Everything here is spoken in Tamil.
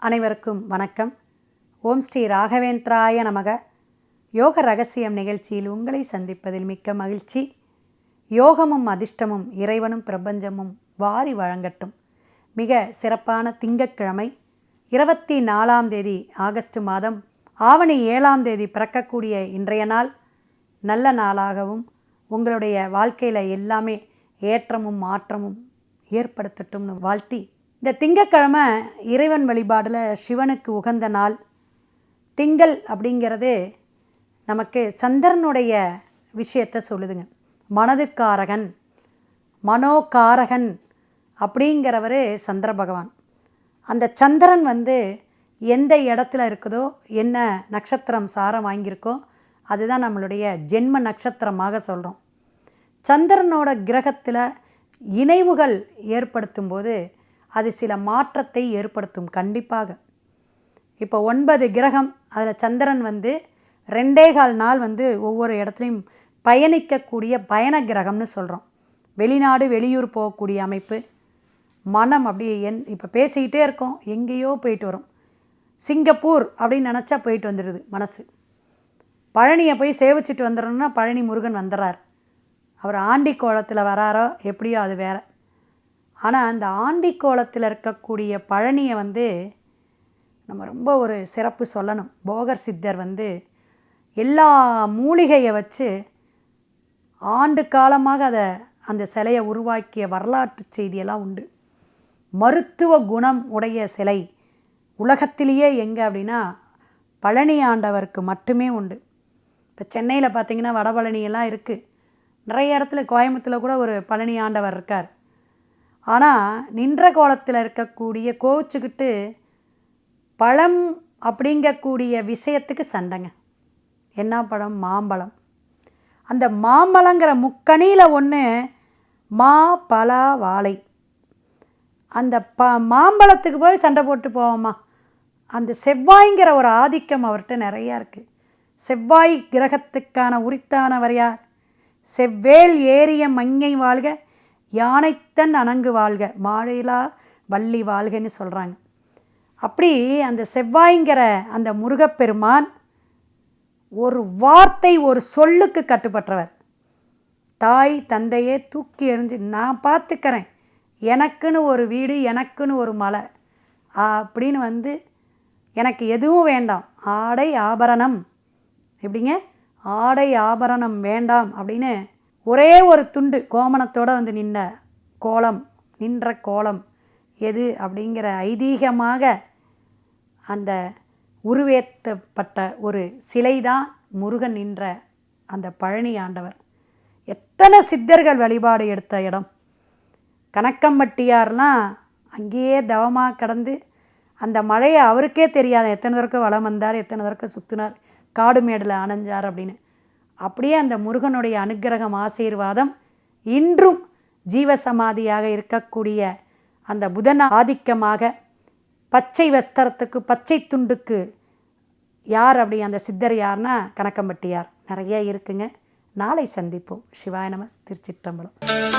அனைவருக்கும் வணக்கம். ஓம் ஸ்ரீ ராகவேந்திராய நமக. யோக ரகசியம் நிகழ்ச்சியில் உங்களை சந்திப்பதில் மிக்க மகிழ்ச்சி. யோகமும் அதிர்ஷ்டமும் இறைவனும் பிரபஞ்சமும் வாரி வழங்கட்டும். மிக சிறப்பான திங்கட்கிழமை 24ஆம் தேதி ஆகஸ்ட் மாதம் ஆவணி 7ஆம் தேதி பிறக்கக்கூடிய இன்றைய நாள் நல்ல நாளாகவும் உங்களுடைய வாழ்க்கையில் எல்லாமே ஏற்றமும் மாற்றமும் ஏற்படுத்தட்டும்னு வாழ்த்தி, இந்த திங்கட்கிழமை இறைவன் வழிபாடில் சிவனுக்கு உகந்த நாள். திங்கள் அப்படிங்கிறது நமக்கு சந்திரனுடைய விஷயத்தை சொல்லுதுங்க. மனதுக்காரகன், மனோகாரகன் அப்படிங்கிறவர் சந்திர பகவான். அந்த சந்திரன் எந்த இடத்துல இருக்குதோ, என்ன நட்சத்திரம் சாரம் வாங்கியிருக்கோ அதுதான் நம்மளுடைய ஜென்ம நட்சத்திரமாக சொல்கிறோம். சந்திரனோட கிரகத்தில் இணைவுகள் ஏற்படுத்தும் போது அது சில மாற்றத்தை ஏற்படுத்தும். கண்டிப்பாக இப்போ 9 கிரகம், அதில் சந்திரன் 2.25 நாள் ஒவ்வொரு இடத்துலையும் பயணிக்கக்கூடிய பயண கிரகம்னு சொல்கிறோம். வெளிநாடு வெளியூர் போகக்கூடிய அமைப்பு. மனம் அப்படியே இப்போ பேசிக்கிட்டே இருக்கோம், எங்கேயோ போயிட்டு வரும். சிங்கப்பூர் அப்படின்னு நினச்சா போயிட்டு வந்துடுது மனசு. பழனியை போய் சேவிச்சிட்டு வந்துடணும்னா பழனி முருகன் வந்துடுறார். அவர் ஆண்டி கோலத்தில் வராரோ எப்படியோ அது வேறு. ஆனால் அந்த ஆண்டி கோலத்தில் இருக்கக்கூடிய பழனியை நம்ம ரொம்ப ஒரு சிறப்பு சொல்லணும். போகர் சித்தர் எல்லா மூலிகையை வச்சு ஆண்டு காலமாக அந்த சிலையை உருவாக்கிய வரலாற்று செய்தியெல்லாம் உண்டு. மருத்துவ குணம் உடைய சிலை உலகத்திலேயே எங்கே அப்படின்னா பழனி ஆண்டவருக்கு மட்டுமே உண்டு. இப்போ சென்னையில் பார்த்திங்கன்னா வடபழனியெல்லாம் இருக்குது. நிறைய இடத்துல, கோயம்புத்தூரில் கூட ஒரு பழனி ஆண்டவர் இருக்கார். ஆனால் நின்ற கோலத்தில் இருக்கக்கூடிய கோவிச்சுக்கிட்டு பழம் அப்படிங்கக்கூடிய விஷயத்துக்கு சண்டைங்க. என்ன பழம்? மாம்பழம். அந்த மாம்பழங்கிற முக்கணியில் ஒன்று மா பலா வாழை. அந்த மாம்பழத்துக்கு போய் சண்டை போட்டு போவோமா? அந்த செவ்வாய்ங்கிற ஒரு ஆதிக்கம் அவர்கிட்ட நிறையா இருக்குது. செவ்வாய் கிரகத்துக்கான உரித்தானவர் யார்? செவ்வேல் ஏறிய மங்கை வாழ்க, யானைத்தன் அணங்கு வாழ்க, மாழையிலா வள்ளி வாழ்கன்னு சொல்கிறாங்க. அப்படி அந்த செவ்வாய்ங்கிற அந்த முருகப்பெருமான் ஒரு வார்த்தை, ஒரு சொல்லுக்கு கட்டுப்பட்டவர். தாய் தந்தையே தூக்கி எறிஞ்சு நான் பார்த்துக்கிறேன், எனக்குன்னு ஒரு வீடு, எனக்குன்னு ஒரு மலை அப்படின்னு எனக்கு எதுவும் வேண்டாம், ஆடை ஆபரணம் எப்படிங்க, ஆடை ஆபரணம் வேண்டாம் அப்படின்னு ஒரே ஒரு துண்டு கோமணத்தோடு நின்ற கோலம் எது அப்படிங்கிற ஐதீகமாக அந்த உருவேற்றப்பட்ட ஒரு சிலை தான் முருகன் நின்ற அந்த பழனி ஆண்டவர். எத்தனை சித்தர்கள் வழிபாடு எடுத்த இடம். கணக்கம்பட்டியார்லாம் அங்கேயே தவமாக கடந்து அந்த மழையை அவருக்கே தெரியாத எத்தனை தடவை வலம் வந்தார், எத்தனை தடவை சுற்றினார், காடு மேடில் அணைஞ்சார் அப்படின்னு. அப்படியே அந்த முருகனுடைய அனுக்கிரகம், ஆசீர்வாதம் இன்றும் ஜீவசமாதியாக இருக்கக்கூடிய அந்த புதன் ஆதிக்கமாக பச்சை வஸ்திரத்துக்கு பச்சை துண்டுக்கு யார் அப்படி அந்த சித்தர் யார்னா கணக்கம்பட்டியார். நிறைய இருக்குங்க. நாளை சந்திப்போம். சிவாய நம. திருச்சிற்றம்பலம்.